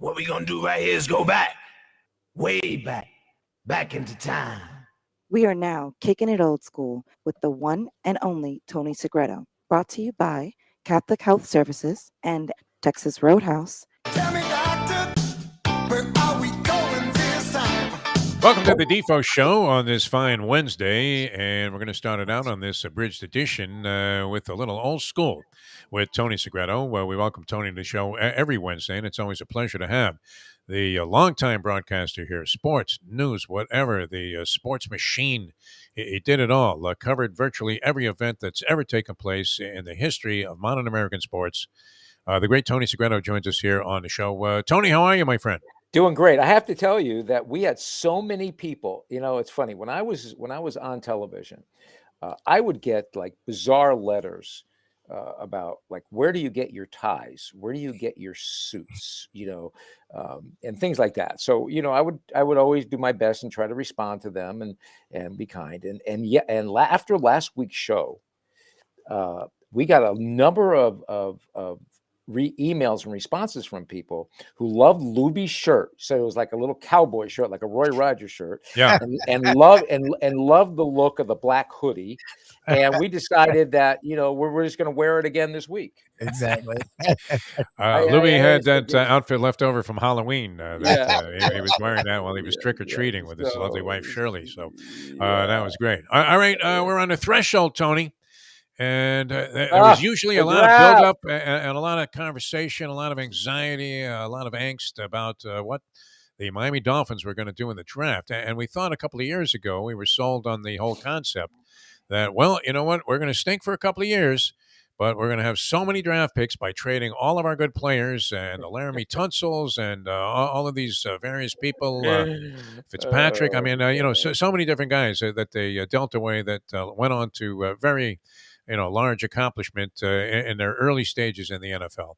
what we're going to do right here is go back, way back into time. We are now kicking it old school with the one and only Tony Segreto, brought to you by Catholic Health Services and Texas Roadhouse. Tell me, doctor, where are we going this time? Welcome to the Defo Show on this fine Wednesday, and we're going to start it out on this abridged edition with a little old school with Tony Segreto. Well, we welcome Tony to the show every Wednesday, and it's always a pleasure to have the longtime broadcaster here, sports, news, whatever, the sports machine. He did it all, covered virtually every event that's ever taken place in the history of modern American sports. The great Tony Segreto joins us here on the show. Tony, how are you, my friend? Doing great. I have to tell you that we had so many people. You know, it's funny when I was on television, I would get like bizarre letters about like, where do you get your ties? Where do you get your suits? You know, and things like that. So you know, I would always do my best and try to respond to them and be kind. After last week's show, we got a number of emails and responses from people who loved Lubie's shirt. So it was like a little cowboy shirt, like a Roy Rogers shirt. Yeah. And loved the look of the black hoodie. And we decided that, you know, we're just going to wear it again this week. Exactly. Lubie had that outfit left over from Halloween. He was wearing that while he was trick-or-treating with his lovely wife, Shirley. So that was great. All right. We're on the threshold, Tony. And there was usually a lot of buildup and a lot of conversation, a lot of anxiety, a lot of angst about what the Miami Dolphins were going to do in the draft. And we thought a couple of years ago, we were sold on the whole concept that, well, you know what, we're going to stink for a couple of years, but we're going to have so many draft picks by trading all of our good players and the Laramie Tunsels and all of these various people, Fitzpatrick. I mean, you know, so many different guys that they dealt away that went on to very large accomplishment in their early stages in the NFL.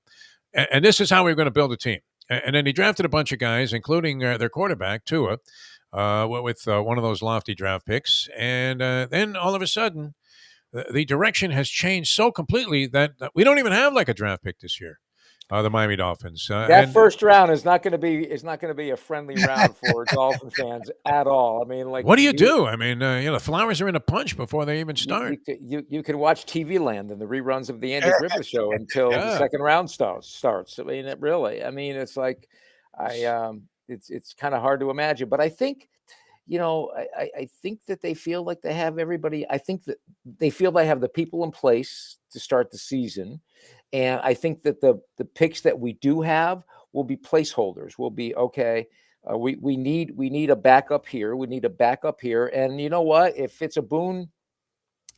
And this is how we were going to build a team. And then he drafted a bunch of guys, including their quarterback, Tua, with one of those lofty draft picks. And then all of a sudden, the direction has changed so completely that we don't even have like a draft pick this year. The Miami Dolphins. First round is not going to be a friendly round for Dolphin fans at all. I mean, like, what do you do? I mean, the flowers are in a punch before they even start. You can watch TV Land and the reruns of the Andy Griffith Show until the second round starts. I mean, it's like, it's kind of hard to imagine. But I think, I think that they feel like they have everybody. I think that they feel they have the people in place to start the season. And I think that the picks that we do have will be placeholders. Will be okay. We need a backup here. We need a backup here. And you know what? If it's a boon,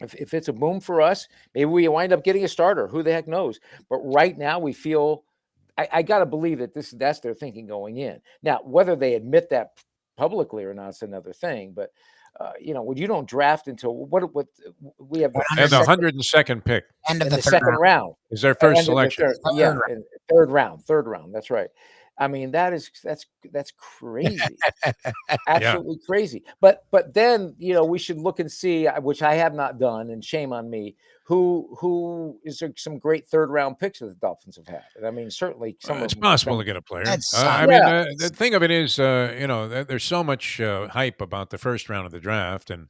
if it's a boom for us, maybe we wind up getting a starter. Who the heck knows? But right now we feel. I got to believe that that's their thinking going in. Now, whether they admit that publicly or not is another thing. But when you don't draft until what we have the 102nd pick, End of the second round is their first selection. Third round. That's right. I mean, that's crazy, absolutely crazy. But then we should look and see, which I have not done, and shame on me. Who is there some great third round picks that the Dolphins have had? And I mean, certainly some. It's possible to get a player. The thing of it is, there's so much hype about the first round of the draft, and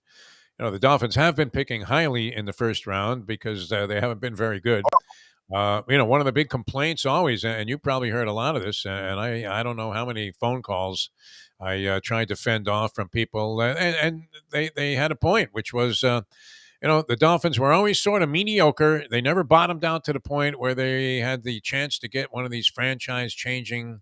the Dolphins have been picking highly in the first round because they haven't been very good. One of the big complaints always, and you probably heard a lot of this, and I don't know how many phone calls I tried to fend off from people, and they had a point, which was, the Dolphins were always sort of mediocre. They never bottomed out to the point where they had the chance to get one of these franchise-changing,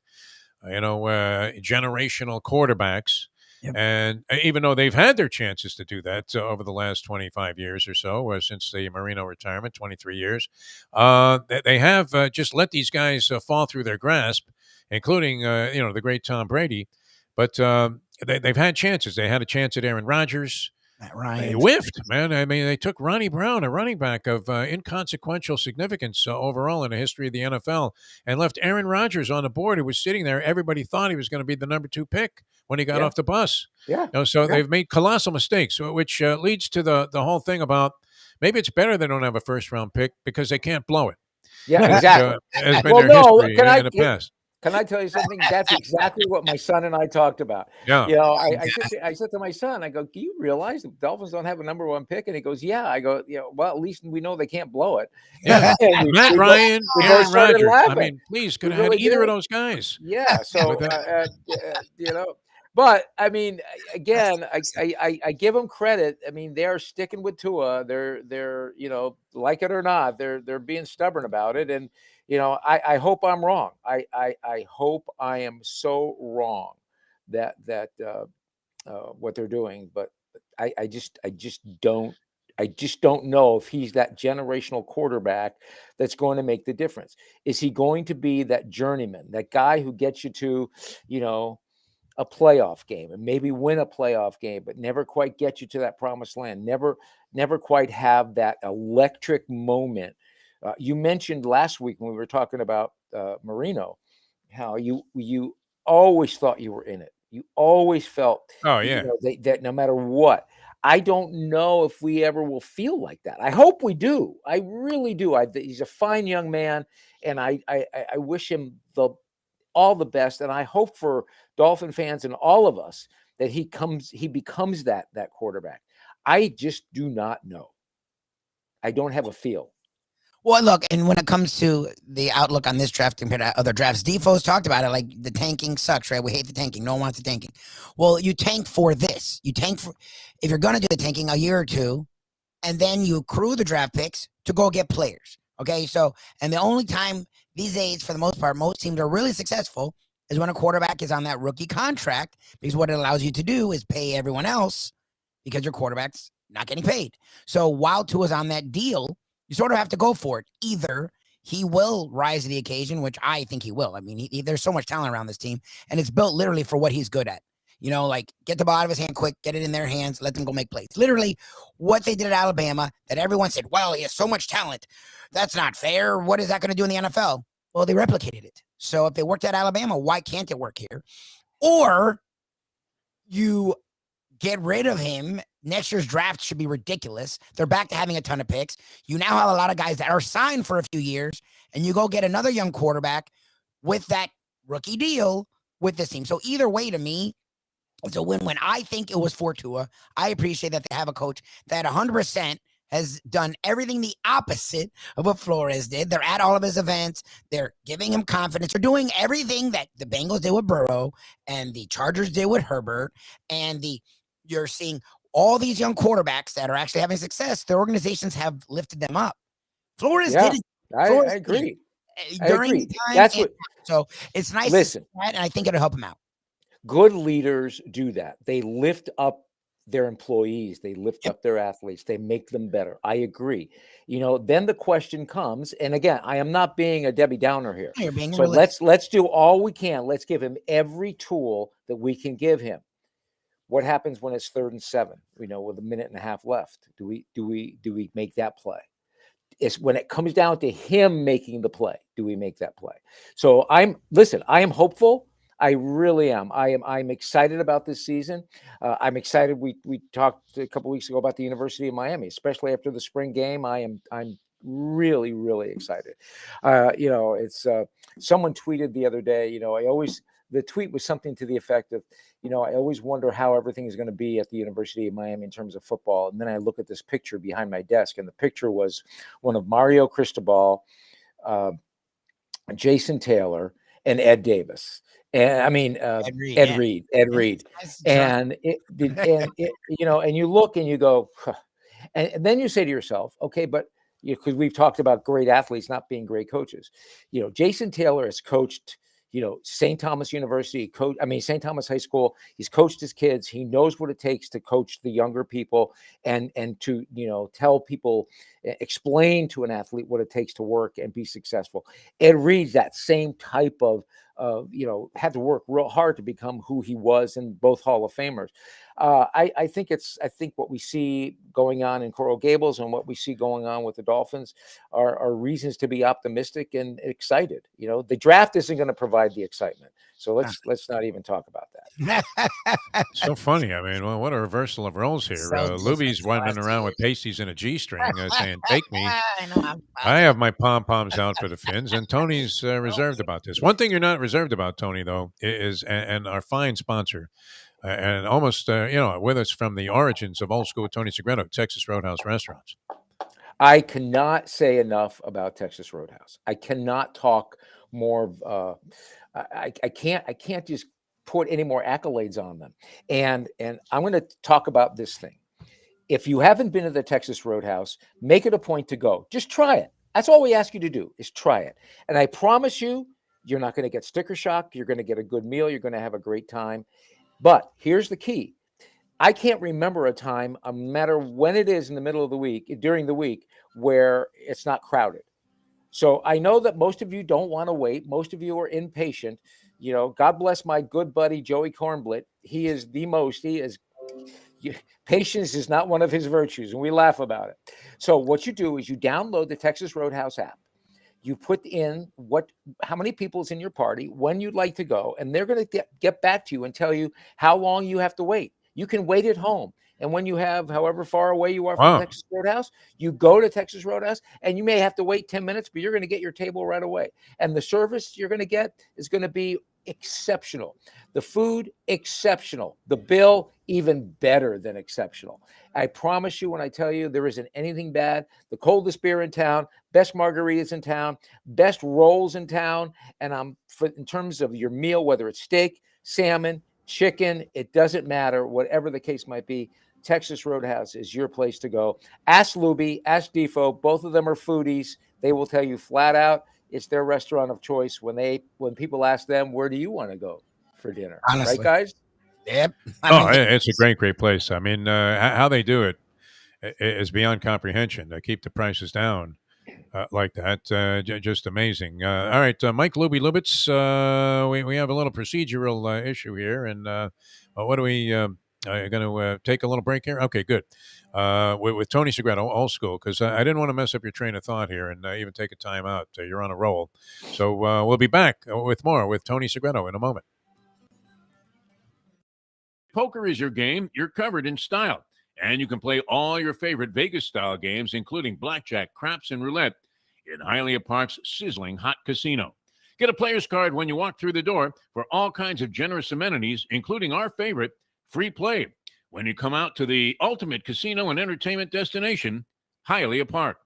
generational quarterbacks. Yep. And even though they've had their chances to do that over the last 25 years or so, since the Marino retirement, 23 years, they have just let these guys fall through their grasp, including, the great Tom Brady. But they've had chances. They had a chance at Aaron Rodgers. They whiffed, man. I mean, they took Ronnie Brown, a running back of inconsequential significance overall in the history of the NFL, and left Aaron Rodgers on the board, who was sitting there. Everybody thought he was going to be the number 2 pick when he got off the bus. Yeah. They've made colossal mistakes, which leads to the whole thing about maybe it's better they don't have a first-round pick because they can't blow it. Yeah, exactly. Has been their history in the past. Can I tell you something? That's exactly what my son and I talked about. Yeah. You know, I said to my son, I go, "Do you realize the Dolphins don't have a number 1 pick?" And he goes, "Yeah." I go, "Yeah, well, at least we know they can't blow it." Yeah. And Matt Ryan, we Aaron both started Rodgers. I laughing. mean, please, could We have had really either of did. those guys. Yeah. So, you know, but I mean, again, I give them credit. I mean, they're sticking with Tua. They're you know, like it or not, they're being stubborn about it. And you know, I hope I'm wrong. I hope I am so wrong that what they're doing. But I just don't know if he's that generational quarterback that's going to make the difference. Is he going to be that journeyman, that guy who gets you to, you know, a playoff game and maybe win a playoff game, but never quite get you to that promised land, never quite have that electric moment? You mentioned last week when we were talking about Marino, how you always thought you were in it. You always felt, Oh, you yeah. know, that no matter what. I don't know if we ever will feel like that. I hope we do. I really do. He's a fine young man, and I wish him all the best. And I hope for Dolphin fans and all of us that he becomes that quarterback. I just do not know. I don't have a feel. Well, look, and when it comes to the outlook on this draft compared to other drafts, Defoe's talked about it, like the tanking sucks, right? We hate the tanking. No one wants the tanking. Well, you tank for this. You tank for, if you're going to do the tanking, a year or two, and then you accrue the draft picks to go get players. Okay, so, and the only time these days, for the most part, most teams are really successful is when a quarterback is on that rookie contract, because what it allows you to do is pay everyone else because your quarterback's not getting paid. So while Tua's on that deal, you sort of have to go for it. Either he will rise to the occasion, which I think he will. I mean, there's so much talent around this team, and it's built literally for what he's good at. You know, like get the ball out of his hand quick, get it in their hands, let them go make plays. Literally what they did at Alabama that everyone said, well, he has so much talent. That's not fair. What is that going to do in the NFL? Well, they replicated it. So if they worked at Alabama, why can't it work here? Or you get rid of him. Next year's draft should be ridiculous. They're back to having a ton of picks. You now have a lot of guys that are signed for a few years, and you go get another young quarterback with that rookie deal with this team. So either way, to me, it's a win-win. I think it was for Tua. I appreciate that they have a coach that 100% has done everything the opposite of what Flores did. They're at all of his events. They're giving him confidence. They're doing everything that the Bengals did with Burrow and the Chargers did with Herbert. And you're seeing all these young quarterbacks that are actually having success. Their organizations have lifted them up. Flores did it. I agree. During the time. That's what. So it's nice Listen, to see that, and I think it'll help him out. Good leaders do that. They lift up their employees. They lift up their athletes. They make them better. I agree. You know, then the question comes, and again, I am not being a Debbie Downer here. You're being so let's do all we can. Let's give him every tool that we can give him. What happens when it's 3rd and 7? You know, with a minute and a half left, do we make that play? It's when it comes down to him making the play. Do we make that play? So I am hopeful. I really am. I'm excited about this season. I'm excited. We talked a couple weeks ago about the University of Miami, especially after the spring game. I'm really, really excited. You know, it's someone tweeted the other day, you know, the tweet was something to the effect of, you know, I always wonder how everything is going to be at the University of Miami in terms of football. And then I look at this picture behind my desk, and the picture was one of Mario Cristobal, Jason Taylor, and Ed Davis. And I mean, Ed Reed. And you know, and you look and you go, huh. And then you say to yourself, okay, but because we've talked about great athletes not being great coaches. You know, Jason Taylor has coached, you know, St. Thomas University, St. Thomas High School. He's coached his kids. He knows what it takes to coach the younger people and to, you know, tell people, explain to an athlete what it takes to work and be successful. Ed Reed's that same type of, you know, had to work real hard to become who he was, and both Hall of Famers. I think what we see going on in Coral Gables and what we see going on with the Dolphins are reasons to be optimistic and excited. You know, the draft isn't going to provide the excitement, so let's not even talk about that. So funny. I mean, well, what a reversal of roles here. Lubie's running around with pasties and a G-string, saying, "Take me." I know. I have my pom-poms out for the Finns, and Tony's reserved about this. One thing you're not reserved about, Tony, though, is and our fine sponsor, and almost with us from the origins of old school Tony Segreto, Texas Roadhouse Restaurants. I cannot say enough about Texas Roadhouse. I cannot talk more. I can't just put any more accolades on them. And I'm going to talk about this thing. If you haven't been to the Texas Roadhouse, make it a point to go. Just try it. That's all we ask you to do, is try it. And I promise you, you're not going to get sticker shock. You're going to get a good meal. You're going to have a great time. But here's the key. I can't remember a time, no matter when it is in the middle of the week, during the week, where it's not crowded. So I know that most of you don't want to wait. Most of you are impatient. You know, God bless my good buddy, Joey Kornblit. He is the most. Patience is not one of his virtues, and we laugh about it. So what you do is you download the Texas Roadhouse app. You put in how many people's in your party, when you'd like to go, and they're going to get back to you and tell you how long you have to wait. You can wait at home. And when you have, however far away you are from Texas Roadhouse, you go to Texas Roadhouse, and you may have to wait 10 minutes, but you're going to get your table right away. And the service you're going to get is going to be exceptional. The food, exceptional. The bill, even better than exceptional. I promise you when I tell you there isn't anything bad. The coldest beer in town, best margaritas in town, best rolls in town. And in terms of your meal, whether it's steak, salmon, chicken, it doesn't matter. Whatever the case might be, Texas Roadhouse is your place to go. Ask Lubie, ask Defo. Both of them are foodies. They will tell you flat out it's their restaurant of choice when people ask them, where do you want to go for dinner? Honestly. Right, guys? Yep. It's a great place. I mean, how they do it is beyond comprehension. They keep the prices down like that. Just amazing. All right, Mike Lubitz, we have a little procedural issue here. And what do we going to take a little break here? Okay, good. With Tony Segreto, old school, because I didn't want to mess up your train of thought here and even take a time out. You're on a roll. So we'll be back with more with Tony Segreto in a moment. Poker is your game. You're covered in style. And you can play all your favorite Vegas-style games, including blackjack, craps, and roulette, in Hialeah Park's sizzling hot casino. Get a player's card when you walk through the door for all kinds of generous amenities, including our favorite, free play, when you come out to the ultimate casino and entertainment destination, Hialeah Park.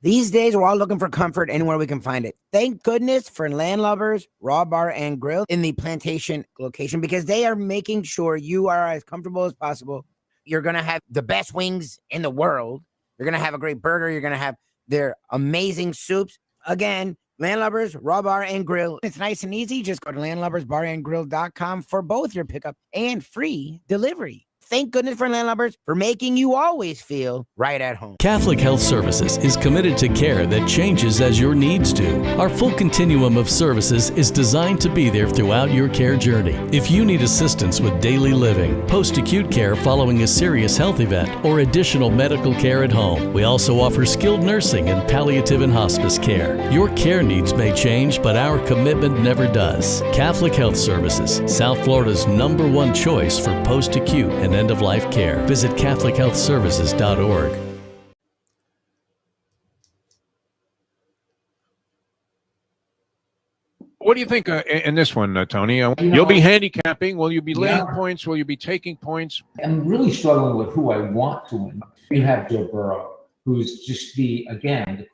These days, we're all looking for comfort anywhere we can find it. Thank goodness for Landlubbers Raw Bar and Grill in the Plantation location, because they are making sure you are as comfortable as possible. You're going to have the best wings in the world. You're going to have a great burger. You're going to have their amazing soups. Again, Landlubbers Raw Bar and Grill. It's nice and easy. Just go to landlubbersbarandgrill.com for both your pickup and free delivery. Thank goodness for Landlubbers for making you always feel right at home. Catholic Health Services is committed to care that changes as your needs do. Our full continuum of services is designed to be there throughout your care journey. If you need assistance with daily living, post-acute care following a serious health event, or additional medical care at home, we also offer skilled nursing and palliative and hospice care. Your care needs may change, but our commitment never does. Catholic Health Services, South Florida's #1 choice for post-acute and end-of-life care. Visit CatholicHealthServices.org. What do you think in this one, Tony? You'll be handicapping. Will you be laying points? Will you be taking points? I'm really struggling with who I want to win. We have Joe Burrow, who's just the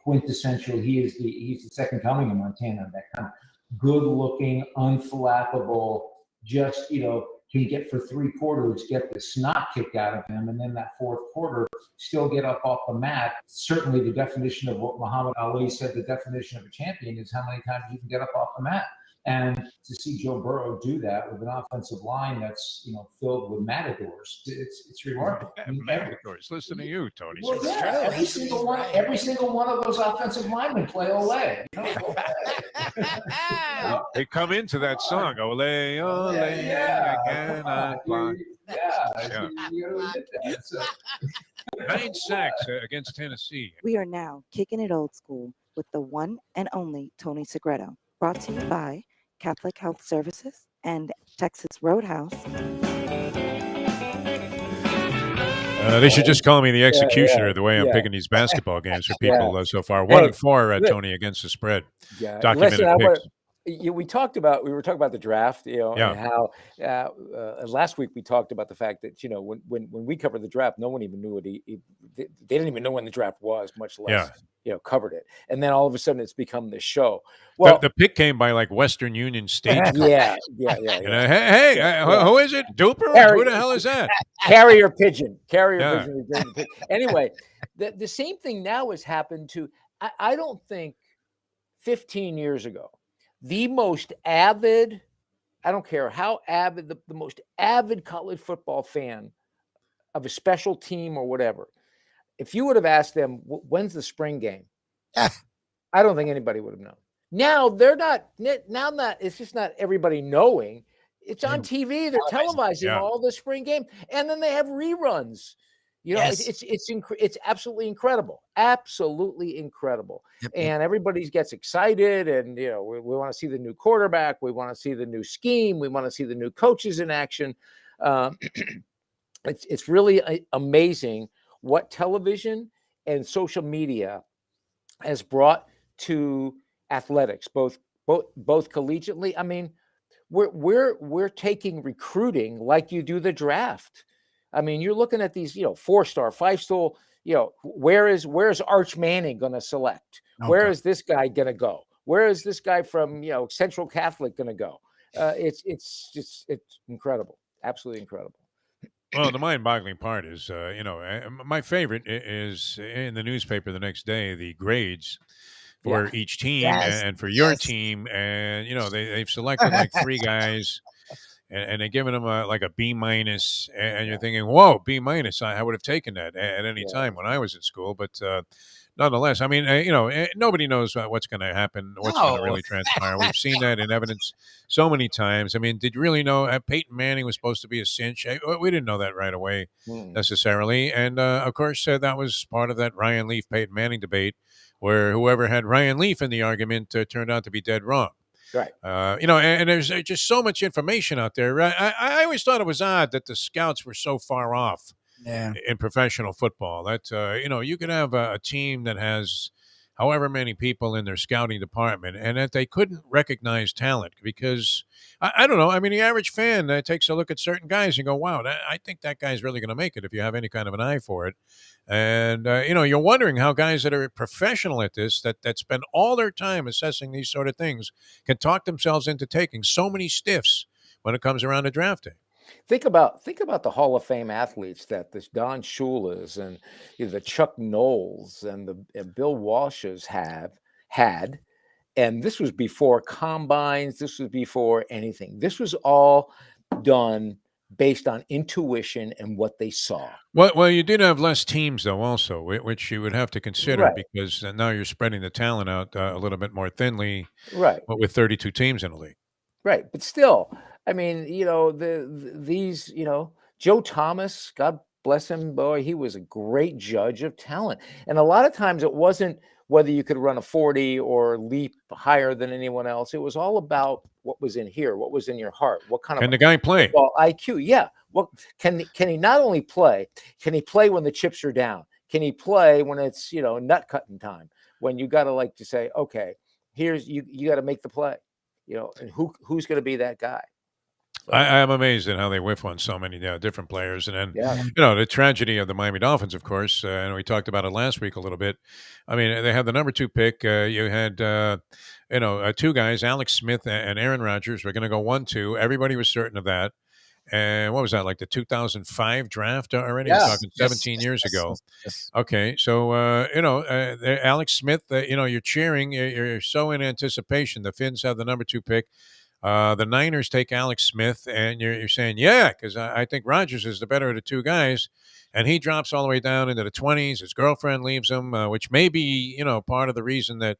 quintessential. He's the second coming of Montana. That kind of good-looking, unflappable, just can get for 3 quarters, get the snot kicked out of him, and then that 4th quarter still get up off the mat. Certainly the definition of what Muhammad Ali said, the definition of a champion is how many times you can get up off the mat. And to see Joe Burrow do that with an offensive line that's filled with matadors, it's remarkable. Matadors, listen to you, Tony. Well, yeah, every single one of those offensive linemen play Ole. They come into that song, Ole, Ole, I cannot fly. Yeah. You gotta admit that. So. 9 sacks against Tennessee. We are now kicking it old school with the one and only Tony Segreto. Brought to you by Catholic Health Services and Texas Roadhouse. They should just call me the executioner the way I'm picking these basketball games for people so far. 1-4, Tony, against the spread. Yeah. Documented picks. We were talking about the draft, and how last week we talked about the fact that when we covered the draft, no one even knew what they didn't even know when the draft was, much less covered it. And then all of a sudden, it's become this show. Well, the pick came by like Western Union State. Yeah. Who is it? Duper? Who the hell is that? Carrier pigeon. Pigeon. Anyway, the same thing now has happened to. I don't think 15 years ago. The most avid, I don't care how avid, the most avid college football fan of a special team or whatever, if you would have asked them, when's the spring game? I don't think anybody would have known. Now it's just not everybody knowing. It's on TV. They're televising all the spring game. And then they have reruns. It's absolutely incredible. Absolutely incredible. Yep. And everybody gets excited, and we want to see the new quarterback. We want to see the new scheme. We want to see the new coaches in action. It's really amazing what television and social media has brought to athletics, both collegiately. I mean, we're taking recruiting like you do the draft. I mean, you're looking at these, 4-star, 5-star, where's Arch Manning going to select? Okay. Where is this guy going to go? Where is this guy from, Central Catholic going to go? It's incredible. Absolutely incredible. Well, the mind-boggling part is, my favorite is in the newspaper the next day, the grades for each team and for your team. And, they've selected like 3 guys. And they're giving them like a B-, and you're thinking, whoa, B-. I would have taken that at any time when I was in school. But nonetheless, I mean, nobody knows what's going to happen, what's going to really transpire. We've seen that in evidence so many times. I mean, did you really know Peyton Manning was supposed to be a cinch? We didn't know that right away necessarily. And, of course, that was part of that Ryan Leaf-Peyton Manning debate where whoever had Ryan Leaf in the argument turned out to be dead wrong. Right. And there's just so much information out there. I always thought it was odd that the scouts were so far off in professional football. That, you could have a team that has however many people in their scouting department and that they couldn't recognize talent because, I don't know. I mean, the average fan takes a look at certain guys and go, wow, I think that guy's really going to make it if you have any kind of an eye for it. And, you're wondering how guys that are professional at this, that spend all their time assessing these sort of things, can talk themselves into taking so many stiffs when it comes around to drafting. Think about the Hall of Fame athletes that this Don Shula's and the Chuck Knowles and the Bill Walsh's had. And this was before combines. This was before anything. This was all done based on intuition and what they saw. Well, you did have less teams, though, also, which you would have to consider because now you're spreading the talent out a little bit more thinly, but with 32 teams in the league. Right, but still, I mean, these, Joe Thomas, God bless him, boy, he was a great judge of talent. And a lot of times it wasn't whether you could run a 40 or leap higher than anyone else. It was all about what was in here, what was in your heart, what kind of can the guy play? Well, IQ, yeah. Well, can he not only play? Can he play when the chips are down? Can he play when it's nut cutting time? When you got to say, okay, here's you got to make the play, and who's going to be that guy? I am amazed at how they whiff on so many different players. And then, the tragedy of the Miami Dolphins, of course, and we talked about it last week a little bit. I mean, they had the number 2 pick. You had, 2 guys, Alex Smith and Aaron Rodgers, were going to go 1-2. Everybody was certain of that. And what was that, like the 2005 draft already? Yeah. We're talking 17 years ago. Okay, so Alex Smith, you're cheering, you're so in anticipation. The Finns have the number 2 pick. The Niners take Alex Smith, and you're saying, yeah, because I think Rodgers is the better of the 2 guys, and he drops all the way down into the 20s. His girlfriend leaves him, which may be part of the reason that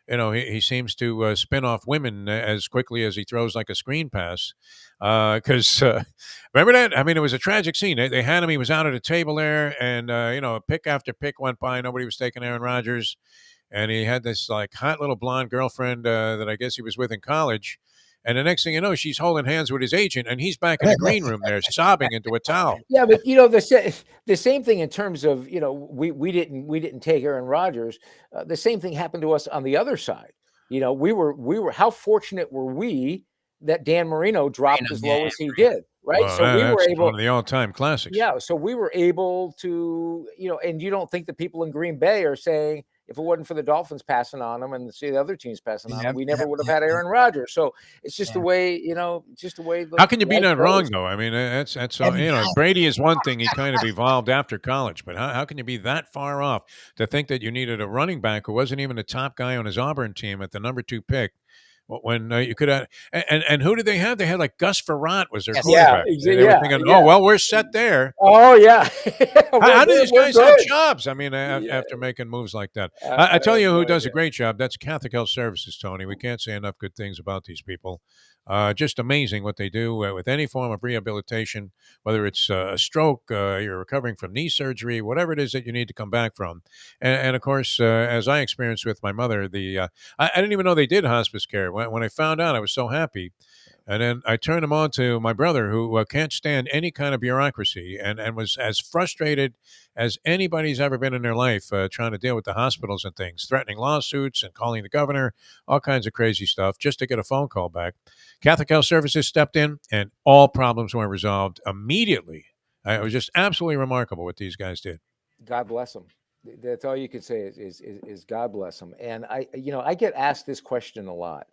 he seems to spin off women as quickly as he throws like a screen pass. Because remember that? I mean, it was a tragic scene. They had him. He was out at a table there, and pick after pick went by. Nobody was taking Aaron Rodgers, and he had this like hot little blonde girlfriend that I guess he was with in college. And the next thing you know, she's holding hands with his agent, and he's back in the green room there, sobbing into a towel. Yeah, but the same thing in terms of we didn't take Aaron Rodgers. The same thing happened to us on the other side. We were how fortunate were we that Dan Marino dropped as low as he did, right? Well, so we were able, one of the all-time classics. Yeah, so we were able to, and you don't think the people in Green Bay are saying, if it wasn't for the Dolphins passing on them and the other teams passing on them, we never would have had Aaron Rodgers. So it's just the way, just the way. How can you be that wrong, though? I mean, that's Brady is one thing. He kind of evolved after college, but how can you be that far off to think that you needed a running back who wasn't even the top guy on his Auburn team at the number 2 pick? When you could have, and who did they have? They had like Gus Farrat was their quarterback. They were thinking, oh, well, we're set there. Oh, yeah. How do these guys have jobs? I mean, after making moves like that. I tell you who does a great job. That's Catholic Health Services, Tony. We can't say enough good things about these people. Just amazing what they do with any form of rehabilitation, whether it's a stroke, you're recovering from knee surgery, whatever it is that you need to come back from. And of course, as I experienced with my mother, I didn't even know they did hospice care. When I found out, I was so happy. And then I turned him on to my brother, who can't stand any kind of bureaucracy and was as frustrated as anybody's ever been in their life trying to deal with the hospitals and things, threatening lawsuits and calling the governor, all kinds of crazy stuff just to get a phone call back. Catholic Health Services stepped in, and all problems were resolved immediately. It was just absolutely remarkable what these guys did. God bless them. That's all you can say is God bless them. And I get asked this question a lot.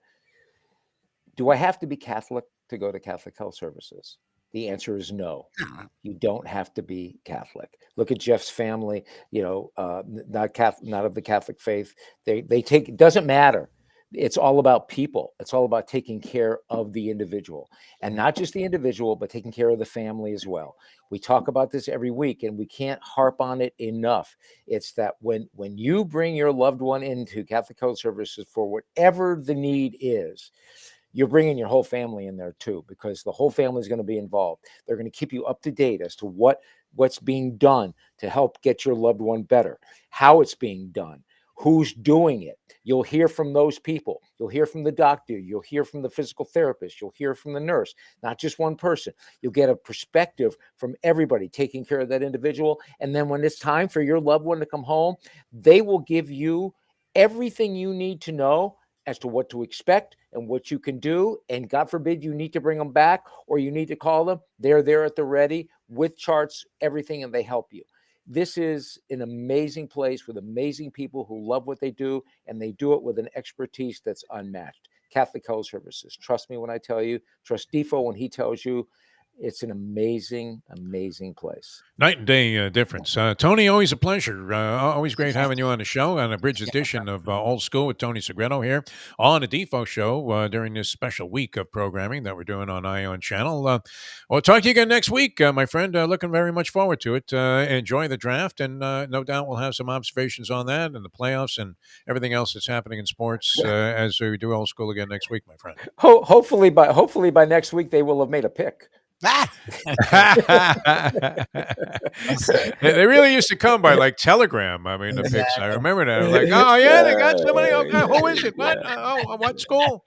Do I have to be Catholic to go to Catholic Health Services? The answer is no. You don't have to be Catholic. Look at Jeff's family, not of the Catholic faith. They take, it doesn't matter. It's all about people. It's all about taking care of the individual, and not just the individual, but taking care of the family as well. We talk about this every week, and we can't harp on it enough. It's that when you bring your loved one into Catholic Health Services for whatever the need is, you're bringing your whole family in there too, because the whole family is going to be involved. They're going to keep you up to date as to what's being done to help get your loved one better, how it's being done, who's doing it. You'll hear from those people. You'll hear from the doctor. You'll hear from the physical therapist. You'll hear from the nurse, not just one person. You'll get a perspective from everybody taking care of that individual. And then when it's time for your loved one to come home, they will give you everything you need to know as to what to expect and what you can do. And God forbid you need to bring them back or you need to call them. They're there at the ready with charts, everything, and they help you. This is an amazing place with amazing people who love what they do, and they do it with an expertise that's unmatched. Catholic Health Services. Trust me when I tell you. Trust Defo when he tells you. It's an amazing, amazing place. Night and day difference. Tony, always a pleasure. Always great having you on the show on a bridge edition of Old School with Tony Segreto here on the Defo Show during this special week of programming that we're doing on Ion Channel. We'll talk to you again next week, my friend. Looking very much forward to it. Enjoy the draft, and no doubt we'll have some observations on that and the playoffs and everything else that's happening in sports as we do Old School again next week, my friend. Hopefully by next week they will have made a pick. They really used to come by like telegram. I mean, the picks. I remember that. Like, oh yeah, they got somebody. Who is it? What? What school?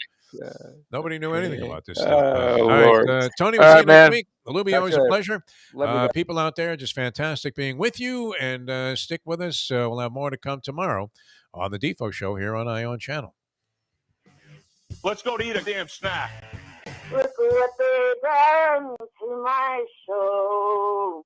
Nobody knew anything about this stuff. All right, Tony, we'll see you next week. Lubie, always a pleasure. People out there, just fantastic being with you, and stick with us. We'll have more to come tomorrow on the Defo Show here on Ion Channel. Let's go to eat a damn snack. Look what they done to my show.